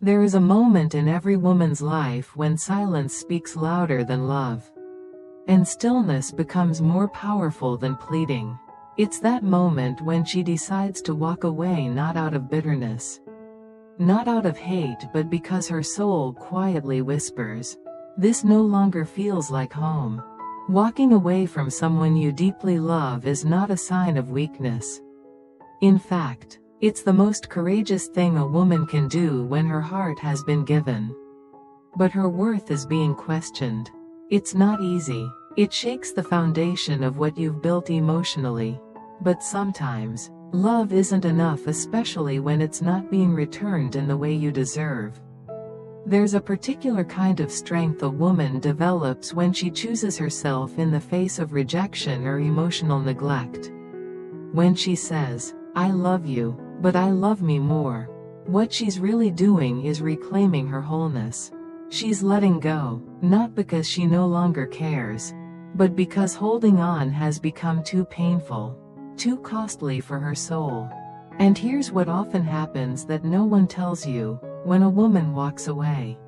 There is a moment in every woman's life when silence speaks louder than love. And stillness becomes more powerful than pleading. It's that moment when she decides to walk away, not out of bitterness, not out of hate, but because her soul quietly whispers, "This no longer feels like home." Walking away from someone you deeply love is not a sign of weakness. In fact, it's the most courageous thing a woman can do when her heart has been given, but her worth is being questioned. It's not easy. It shakes the foundation of what you've built emotionally. But sometimes, love isn't enough, especially when it's not being returned in the way you deserve. There's a particular kind of strength a woman develops when she chooses herself in the face of rejection or emotional neglect. When she says, "I love you, but I love me more," what she's really doing is reclaiming her wholeness. She's letting go, not because she no longer cares, but because holding on has become too painful, too costly for her soul. And here's what often happens that no one tells you: when a woman walks away,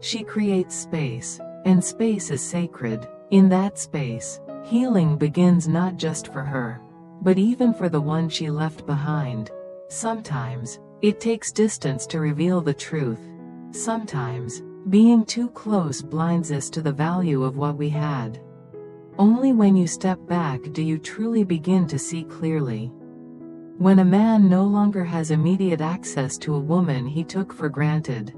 she creates space, and space is sacred. In that space, healing begins, not just for her, but even for the one she left behind. Sometimes, it takes distance to reveal the truth. Sometimes, being too close blinds us to the value of what we had. Only when you step back do you truly begin to see clearly. When a man no longer has immediate access to a woman he took for granted,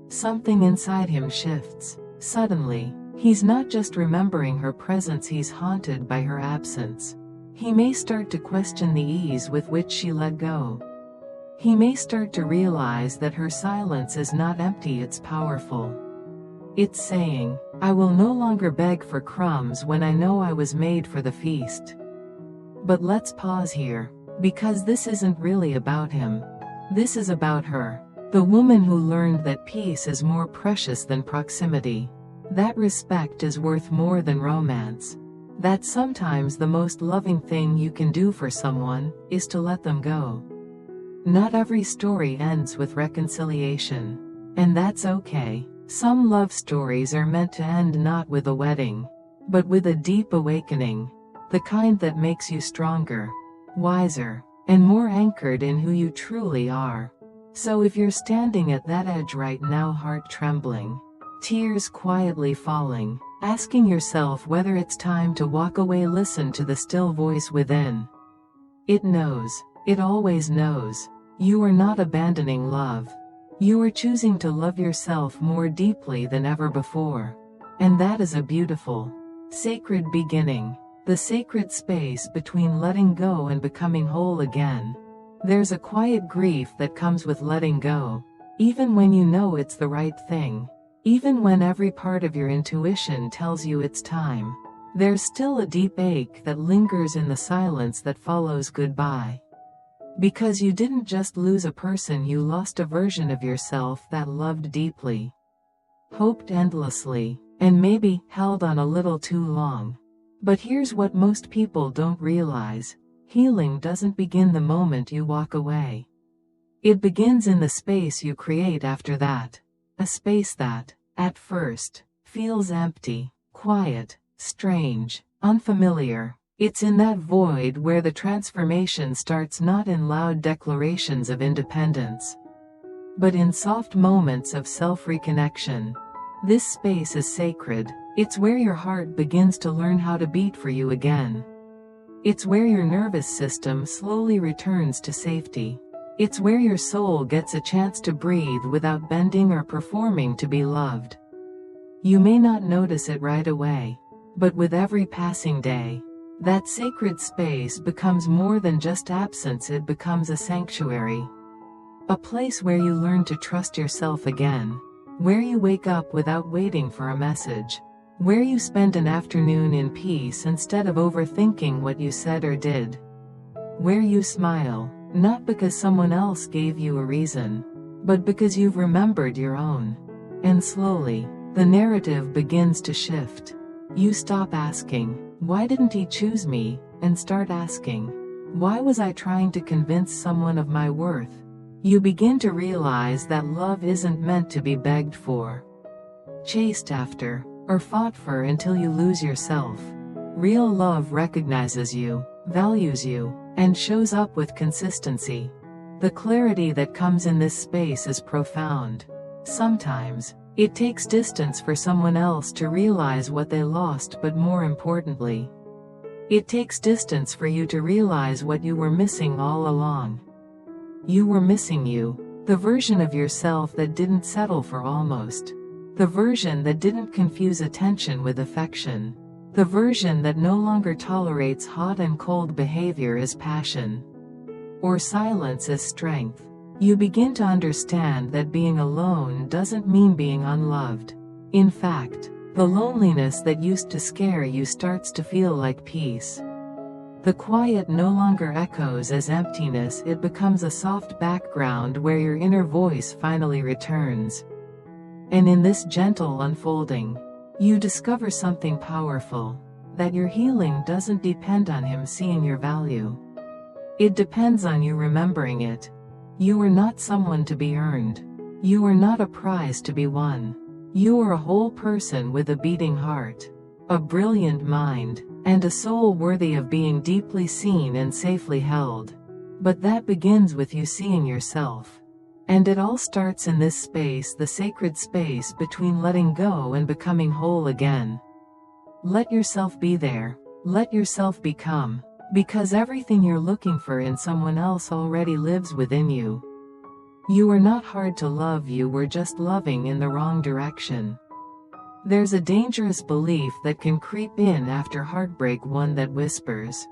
something inside him shifts. Suddenly, he's not just remembering her presence, he's haunted by her absence. He may start to question the ease with which she let go. He may start to realize that her silence is not empty, it's powerful. It's saying, "I will no longer beg for crumbs when I know I was made for the feast." But let's pause here, because this isn't really about him. This is about her. The woman who learned that peace is more precious than proximity. That respect is worth more than romance. That sometimes the most loving thing you can do for someone is to let them go. Not every story ends with reconciliation. And that's okay. Some love stories are meant to end not with a wedding, but with a deep awakening. The kind that makes you stronger, wiser, and more anchored in who you truly are. So if you're standing at that edge right now, heart trembling, tears quietly falling, asking yourself whether it's time to walk away, listen to the still voice within. It knows. It always knows. You are not abandoning love. You are choosing to love yourself more deeply than ever before. And that is a beautiful, sacred beginning. The sacred space between letting go and becoming whole again. There's a quiet grief that comes with letting go. Even when you know it's the right thing. Even when every part of your intuition tells you it's time. There's still a deep ache that lingers in the silence that follows goodbye. Because you didn't just lose a person, you lost a version of yourself that loved deeply, hoped endlessly, and maybe held on a little too long. But here's what most people don't realize. Healing doesn't begin the moment you walk away. It begins in the space you create after that. A space that, at first, feels empty, quiet, strange, unfamiliar. It's in that void where the transformation starts, not in loud declarations of independence, but in soft moments of self-reconnection. This space is sacred. It's where your heart begins to learn how to beat for you again. It's where your nervous system slowly returns to safety. It's where your soul gets a chance to breathe without bending or performing to be loved. You may not notice it right away, but with every passing day, that sacred space becomes more than just absence, it becomes a sanctuary. A place where you learn to trust yourself again. Where you wake up without waiting for a message. Where you spend an afternoon in peace instead of overthinking what you said or did. Where you smile, not because someone else gave you a reason, but because you've remembered your own. And slowly, the narrative begins to shift. You stop asking, "Why didn't he choose me?" and start asking, "Why was I trying to convince someone of my worth?" You begin to realize that love isn't meant to be begged for, chased after, or fought for until you lose yourself. Real love recognizes you, values you, and shows up with consistency. The clarity that comes in this space is profound. Sometimes, it takes distance for someone else to realize what they lost, but more importantly, it takes distance for you to realize what you were missing all along. You were missing you, the version of yourself that didn't settle for almost. The version that didn't confuse attention with affection. The version that no longer tolerates hot and cold behavior as passion, or silence as strength. You begin to understand that being alone doesn't mean being unloved. In fact, the loneliness that used to scare you starts to feel like peace. The quiet no longer echoes as emptiness, it becomes a soft background where your inner voice finally returns. And in this gentle unfolding, you discover something powerful, that your healing doesn't depend on him seeing your value. It depends on you remembering it. You are not someone to be earned. You are not a prize to be won. You are a whole person with a beating heart, a brilliant mind, and a soul worthy of being deeply seen and safely held. But that begins with you seeing yourself. And it all starts in this space, the sacred space between letting go and becoming whole again. Let yourself be there. Let yourself become. Because everything you're looking for in someone else already lives within you. You are not hard to love, you were just loving in the wrong direction. There's a dangerous belief that can creep in after heartbreak, one that whispers,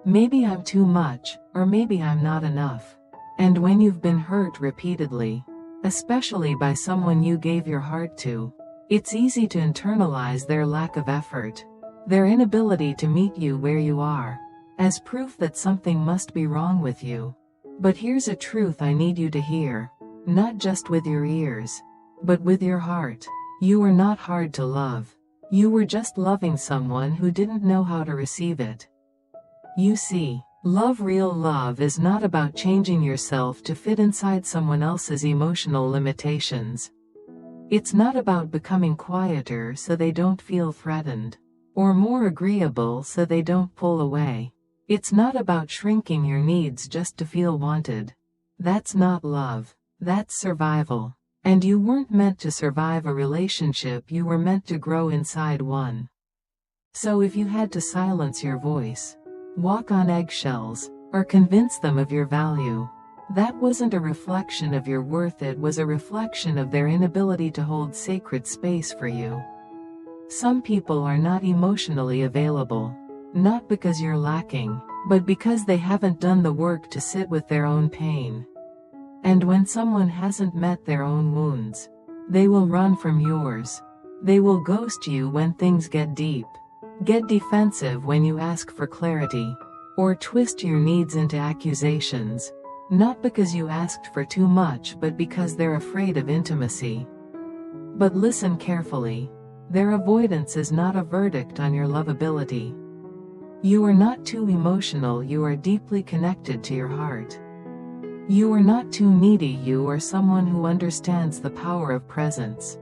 maybe I'm too much, or maybe I'm not enough. And when you've been hurt repeatedly, especially by someone you gave your heart to, it's easy to internalize their lack of effort, their inability to meet you where you are, as proof that something must be wrong with you. But here's a truth I need you to hear, not just with your ears, but with your heart. You are not hard to love. You were just loving someone who didn't know how to receive it. You see, real love is not about changing yourself to fit inside someone else's emotional limitations. It's not about becoming quieter so they don't feel threatened, or more agreeable so they don't pull away. It's not about shrinking your needs just to feel wanted. That's not love. That's survival. And you weren't meant to survive a relationship, you were meant to grow inside one. So if you had to silence your voice, walk on eggshells, or convince them of your value, that wasn't a reflection of your worth, it was a reflection of their inability to hold sacred space for you. Some people are not emotionally available. Not because you're lacking, but because they haven't done the work to sit with their own pain. And when someone hasn't met their own wounds, they will run from yours. They will ghost you when things get deep, get defensive when you ask for clarity, or twist your needs into accusations, not because you asked for too much but because they're afraid of intimacy. But listen carefully. Their avoidance is not a verdict on your lovability. You are not too emotional, you are deeply connected to your heart. You are not too needy, you are someone who understands the power of presence,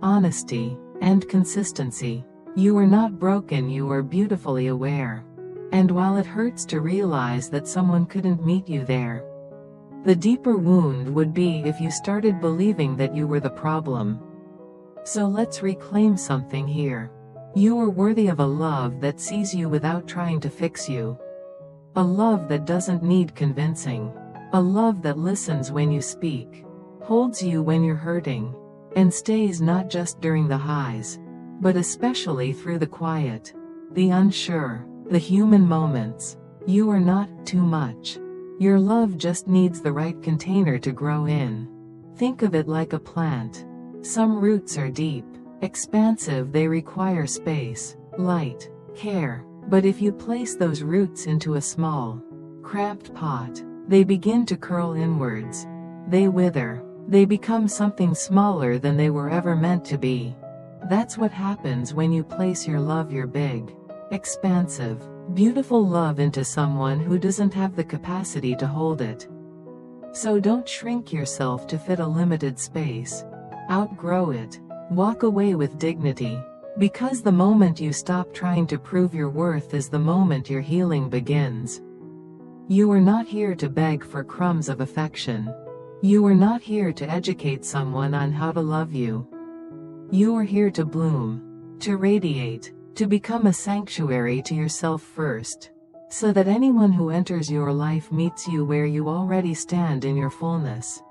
honesty, and consistency. You are not broken, you are beautifully aware. And while it hurts to realize that someone couldn't meet you there, the deeper wound would be if you started believing that you were the problem. So let's reclaim something here. You are worthy of a love that sees you without trying to fix you. A love that doesn't need convincing. A love that listens when you speak, holds you when you're hurting, and stays not just during the highs, but especially through the quiet, the unsure, the human moments. You are not too much. Your love just needs the right container to grow in. Think of it like a plant. Some roots are deep, expansive, they require space, light, care. But if you place those roots into a small, cramped pot, they begin to curl inwards. They wither. They become something smaller than they were ever meant to be. That's what happens when you place your love, your big, expansive, beautiful love into someone who doesn't have the capacity to hold it. So don't shrink yourself to fit a limited space. Outgrow it. Walk away with dignity. Because the moment you stop trying to prove your worth is the moment your healing begins. You are not here to beg for crumbs of affection. You are not here to educate someone on how to love you. You are here to bloom, to radiate, to become a sanctuary to yourself first, so that anyone who enters your life meets you where you already stand in your fullness,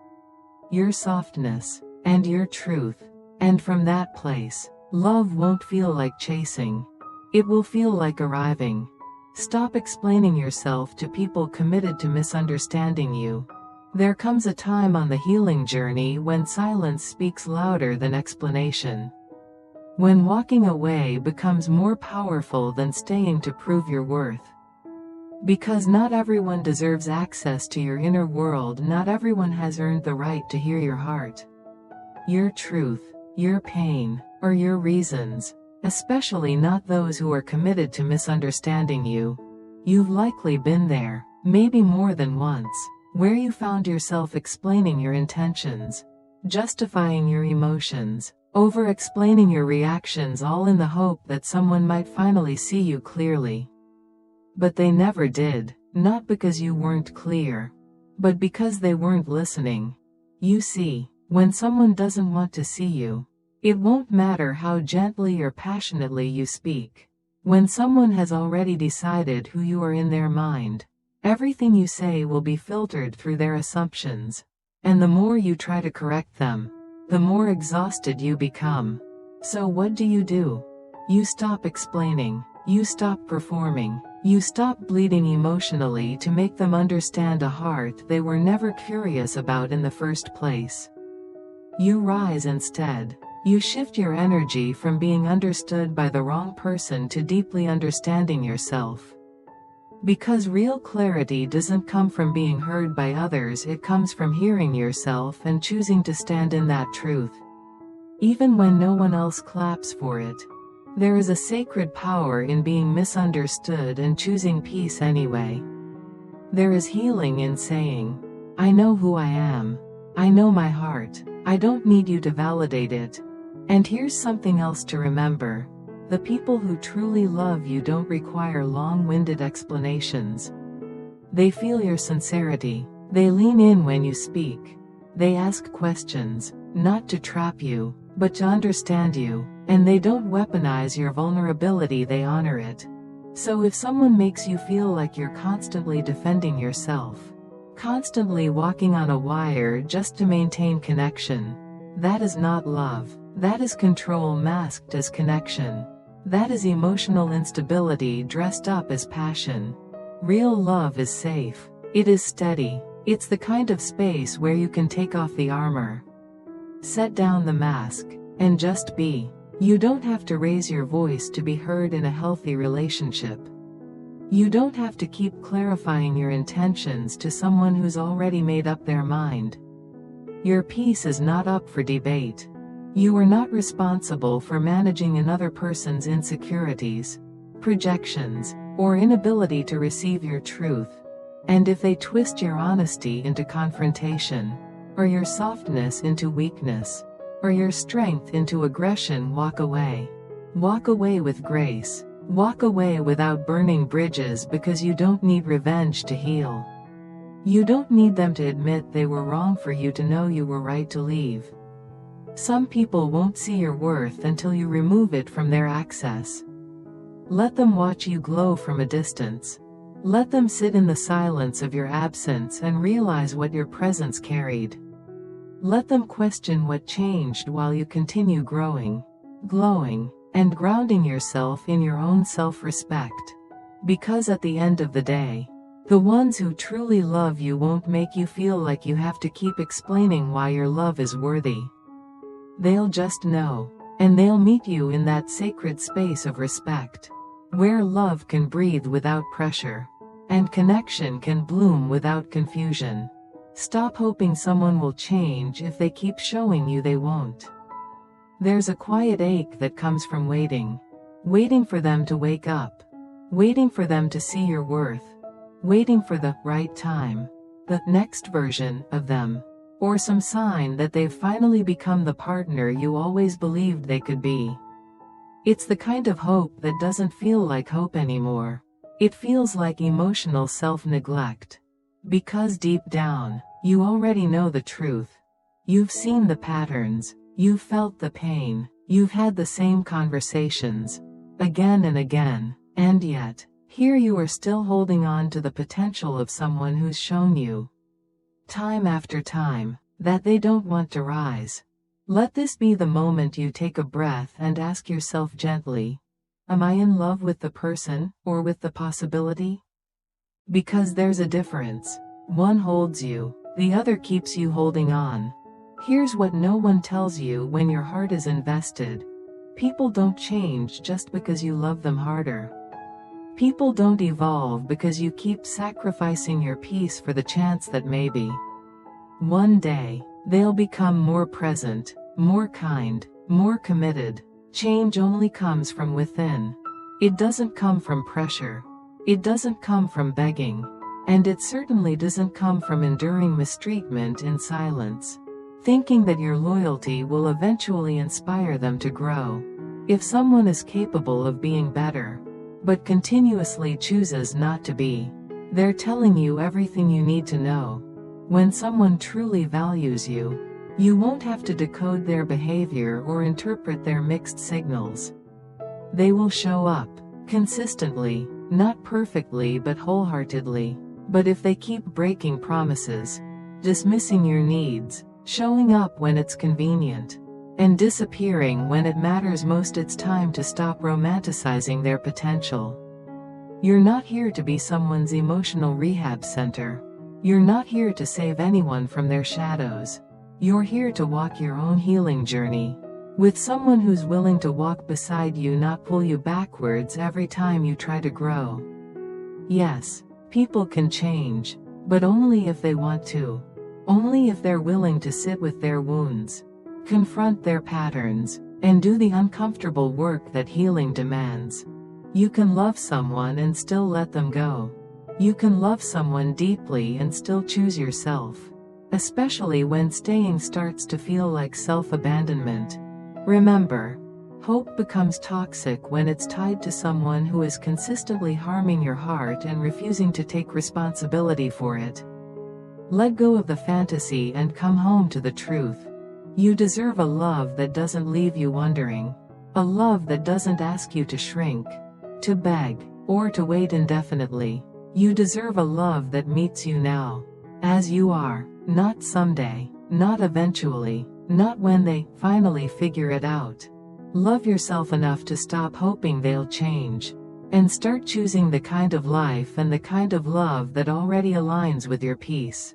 your softness, and your truth. And from that place, love won't feel like chasing. It will feel like arriving. Stop explaining yourself to people committed to misunderstanding you. There comes a time on the healing journey when silence speaks louder than explanation. When walking away becomes more powerful than staying to prove your worth. Because not everyone deserves access to your inner world, not everyone has earned the right to hear your heart, your truth, your pain, or your reasons, especially not those who are committed to misunderstanding you. You've likely been there, maybe more than once, where you found yourself explaining your intentions, justifying your emotions, over-explaining your reactions, all in the hope that someone might finally see you clearly. But they never did, not because you weren't clear, but because they weren't listening. You see, when someone doesn't want to see you, it won't matter how gently or passionately you speak. When someone has already decided who you are in their mind, everything you say will be filtered through their assumptions, and the more you try to correct them, the more exhausted you become. So what do? You stop explaining, you stop performing, you stop bleeding emotionally to make them understand a heart they were never curious about in the first place. You rise instead. You shift your energy from being understood by the wrong person to deeply understanding yourself. Because real clarity doesn't come from being heard by others, it comes from hearing yourself and choosing to stand in that truth. Even when no one else claps for it. There is a sacred power in being misunderstood and choosing peace anyway. There is healing in saying, I know who I am. I know my heart. I don't need you to validate it. And here's something else to remember. The people who truly love you don't require long-winded explanations. They feel your sincerity. They lean in when you speak. They ask questions, not to trap you, but to understand you. And they don't weaponize your vulnerability, they honor it. So if someone makes you feel like you're constantly defending yourself, constantly walking on a wire just to maintain connection, that is not love. That is control masked as connection. That is emotional instability dressed up as passion. Real love is safe. It is steady. It's the kind of space where you can take off the armor, set down the mask, and just be. You don't have to raise your voice to be heard in a healthy relationship. You don't have to keep clarifying your intentions to someone who's already made up their mind. Your peace is not up for debate. You are not responsible for managing another person's insecurities, projections, or inability to receive your truth. And if they twist your honesty into confrontation, or your softness into weakness, or your strength into aggression, walk away. Walk away with grace. Walk away without burning bridges, because you don't need revenge to heal. You don't need them to admit they were wrong for you to know you were right to leave. Some people won't see your worth until you remove it from their access. Let them watch you glow from a distance. Let them sit in the silence of your absence and realize what your presence carried. Let them question what changed while you continue growing, glowing, and grounding yourself in your own self-respect. Because at the end of the day, the ones who truly love you won't make you feel like you have to keep explaining why your love is worthy. They'll just know, and they'll meet you in that sacred space of respect, where love can breathe without pressure, and connection can bloom without confusion. Stop hoping someone will change if they keep showing you they won't. There's a quiet ache that comes from waiting. Waiting for them to wake up. Waiting for them to see your worth. Waiting for the right time. the next version of them, or some sign that they've finally become the partner you always believed they could be. It's the kind of hope that doesn't feel like hope anymore. It feels like emotional self-neglect. Because deep down, you already know the truth. You've seen the patterns, you've felt the pain, you've had the same conversations, again and again, and yet, here you are still holding on to the potential of someone who's shown you, time after time, that they don't want to rise. Let this be the moment you take a breath and ask yourself gently, am I in love with the person, or with the possibility? Because there's a difference. One holds you, the other keeps you holding on. Here's what no one tells you when your heart is invested. People don't change just because you love them harder. People don't evolve because you keep sacrificing your peace for the chance that maybe one day, they'll become more present, more kind, more committed. Change only comes from within. It doesn't come from pressure. It doesn't come from begging. And it certainly doesn't come from enduring mistreatment in silence, thinking that your loyalty will eventually inspire them to grow. If someone is capable of being better, but continuously chooses not to be, they're telling you everything you need to know. When someone truly values you, you won't have to decode their behavior or interpret their mixed signals. They will show up, consistently, not perfectly but wholeheartedly. But if they keep breaking promises, dismissing your needs, showing up when it's convenient, and disappearing when it matters most, it's time to stop romanticizing their potential. You're not here to be someone's emotional rehab center. You're not here to save anyone from their shadows. You're here to walk your own healing journey, with someone who's willing to walk beside you, not pull you backwards every time you try to grow. Yes, people can change, but only if they want to. Only if they're willing to sit with their wounds, confront their patterns, and do the uncomfortable work that healing demands. You can love someone and still let them go. You can love someone deeply and still choose yourself, especially when staying starts to feel like self-abandonment. Remember, hope becomes toxic when it's tied to someone who is consistently harming your heart and refusing to take responsibility for it. Let go of the fantasy and come home to the truth. You deserve a love that doesn't leave you wondering. A love that doesn't ask you to shrink, to beg, or to wait indefinitely. You deserve a love that meets you now, as you are, not someday, not eventually, not when they finally figure it out. Love yourself enough to stop hoping they'll change, and start choosing the kind of life and the kind of love that already aligns with your peace.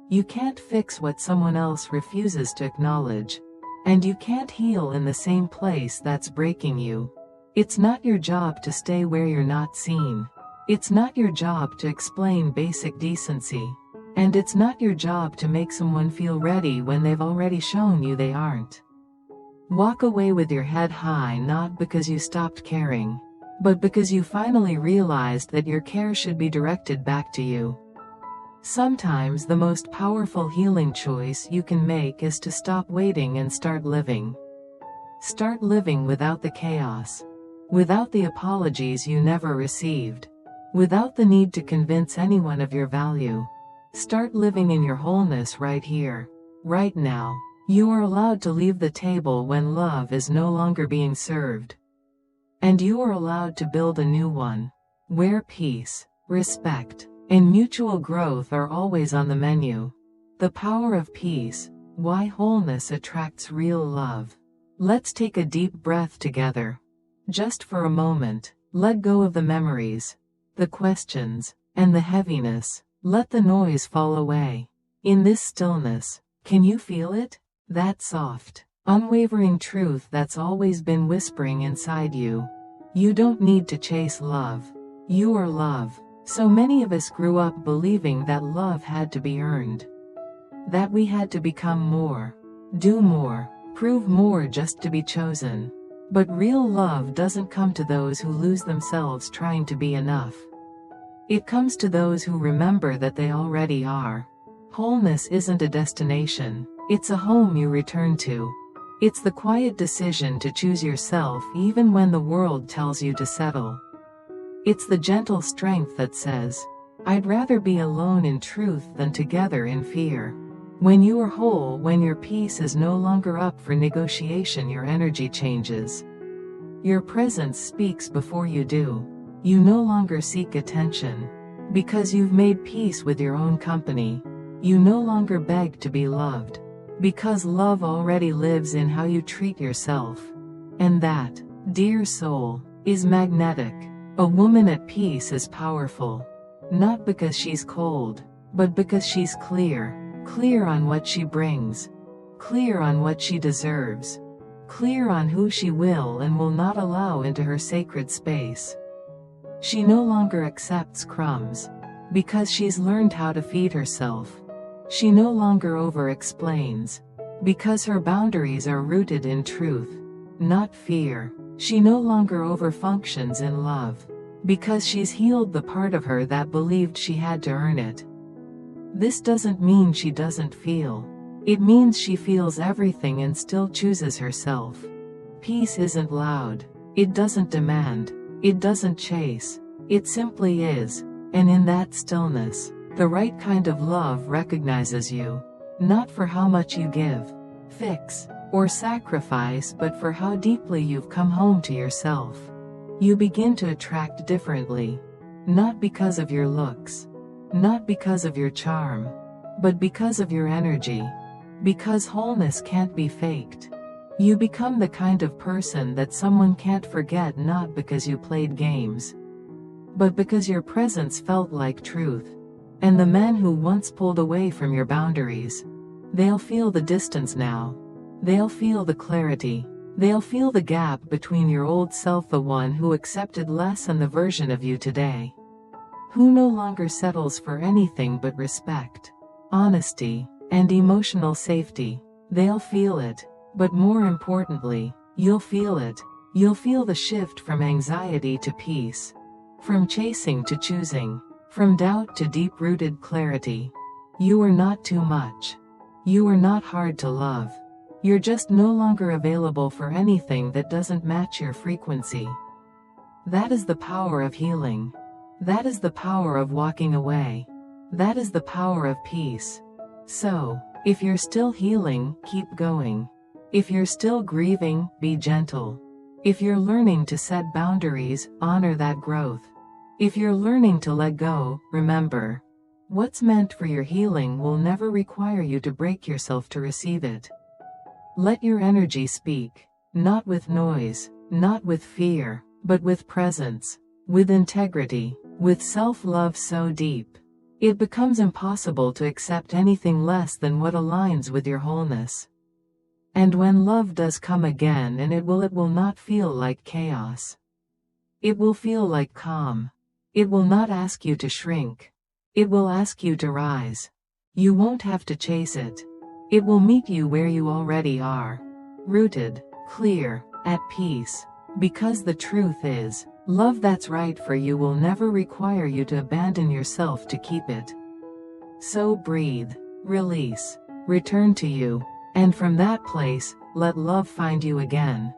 You can't fix what someone else refuses to acknowledge, and you can't heal in the same place that's breaking you. It's not your job to stay where you're not seen. It's not your job to explain basic decency. And it's not your job to make someone feel ready when they've already shown you they aren't. Walk away with your head high, not because you stopped caring, but because you finally realized that your care should be directed back to you. Sometimes the most powerful healing choice you can make is to stop waiting and start living. Start living without the chaos, without the apologies you never received, without the need to convince anyone of your value. Start living in your wholeness right here, right now. You are allowed to leave the table when love is no longer being served. And you are allowed to build a new one, where peace, respect, and mutual growth are always on the menu. The power of peace, why wholeness attracts real love. Let's take a deep breath together. Just for a moment, let go of the memories, the questions, and the heaviness. Let the noise fall away. In this stillness, can you feel it? That soft, unwavering truth that's always been whispering inside you. You don't need to chase love. You are love. So many of us grew up believing that love had to be earned. That we had to become more, do more, prove more just to be chosen. But real love doesn't come to those who lose themselves trying to be enough. It comes to those who remember that they already are. Wholeness isn't a destination, it's a home you return to. It's the quiet decision to choose yourself even when the world tells you to settle. It's the gentle strength that says, I'd rather be alone in truth than together in fear. When you are whole, when your peace is no longer up for negotiation, your energy changes. Your presence speaks before you do. You no longer seek attention. Because you've made peace with your own company. You no longer beg to be loved. Because love already lives in how you treat yourself. And that, dear soul, is magnetic. A woman at peace is powerful. Not because she's cold, but because she's clear. Clear on what she brings. Clear on what she deserves. Clear on who she will and will not allow into her sacred space. She no longer accepts crumbs. Because she's learned how to feed herself. She no longer over-explains. Because her boundaries are rooted in truth, not fear. She no longer over-functions in love. Because she's healed the part of her that believed she had to earn it. This doesn't mean she doesn't feel. It means she feels everything and still chooses herself. Peace isn't loud. It doesn't demand. It doesn't chase. It simply is. And in that stillness, the right kind of love recognizes you. Not for how much you give, fix, or sacrifice, but for how deeply you've come home to yourself. You begin to attract differently. Not because of your looks. Not because of your charm. But because of your energy. Because wholeness can't be faked. You become the kind of person that someone can't forget, not because you played games, but because your presence felt like truth. And the men who once pulled away from your boundaries, they'll feel the distance now. They'll feel the clarity. They'll feel the gap between your old self, the one who accepted less, and the version of you today, who no longer settles for anything but respect, honesty, and emotional safety. They'll feel it. But more importantly, you'll feel it. You'll feel the shift from anxiety to peace. From chasing to choosing. From doubt to deep-rooted clarity. You are not too much. You are not hard to love. You're just no longer available for anything that doesn't match your frequency. That is the power of healing. That is the power of walking away. That is the power of peace. So, if you're still healing, keep going. If you're still grieving, be gentle. If you're learning to set boundaries, honor that growth. If you're learning to let go, remember, what's meant for your healing will never require you to break yourself to receive it. Let your energy speak, not with noise, not with fear, but with presence, with integrity, with self-love so deep, it becomes impossible to accept anything less than what aligns with your wholeness. And when love does come again, and it will not feel like chaos. It will feel like calm. It will not ask you to shrink. It will ask you to rise. You won't have to chase it. It will meet you where you already are. Rooted, clear, at peace. Because the truth is, love that's right for you will never require you to abandon yourself to keep it. So breathe, release, return to you. And from that place, let love find you again.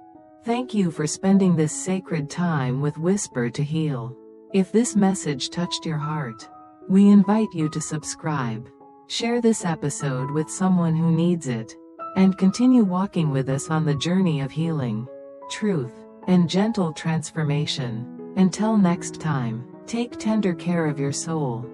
Thank you for spending this sacred time with Whisper to Heal. If this message touched your heart, we invite you to subscribe, share this episode with someone who needs it, and continue walking with us on the journey of healing, truth, and gentle transformation. Until next time, take tender care of your soul.